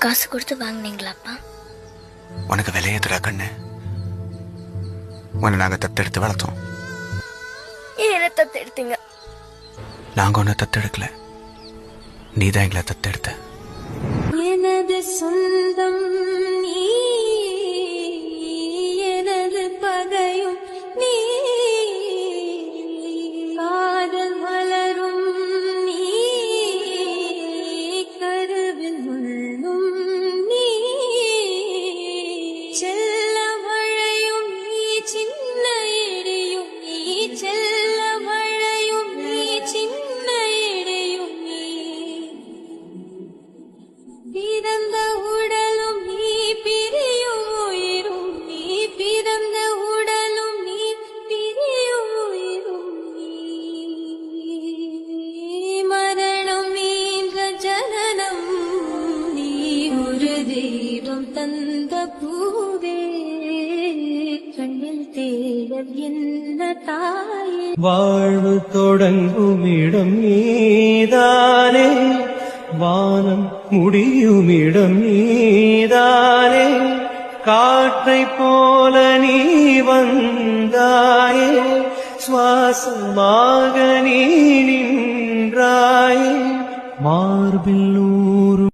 காசு கொடுத்து வாங்கினீங்களாப்பா? உனக்கு விலையேதுடா கண்ணு. உன்னை நாங்க தத்தெடுத்து வளர்த்தோம். ஏன் தத்தெடுத்தீங்க? நாங்க ஒன்ன தத்தெடுக்கல, நீதான் எங்களை தத்தெடுத்த. எனது சொந்தம் நீ, எனது பகையும் நீ, காதல் மலரும் நீ, கருவில் முள்ளும் நீ, செல்ல மழையும் நீ, சின்ன இடியும் நீ, செல்ல மழையும் நீ, சின்ன இடியும் நீ, பிறந்த உடலும் நீ, பிரியும் உயிரும் நீ, பிறந்த உடலும் நீ, பிரியும் உயிரும் நீ, மரணம் நீங்க ஜனனம் நீ, ஒரு தெய்வம் தந்த பூவே, கண்ணில் தேடல் என்ன தாயே. வாழ்வு தொடங்கும் இடம் நீதானே, வானம் முடியும் இடம் நீதானே, காற்றை போல நீ வந்தாயே, சுவாசமாக நீ நின்றாயே, மார்பில்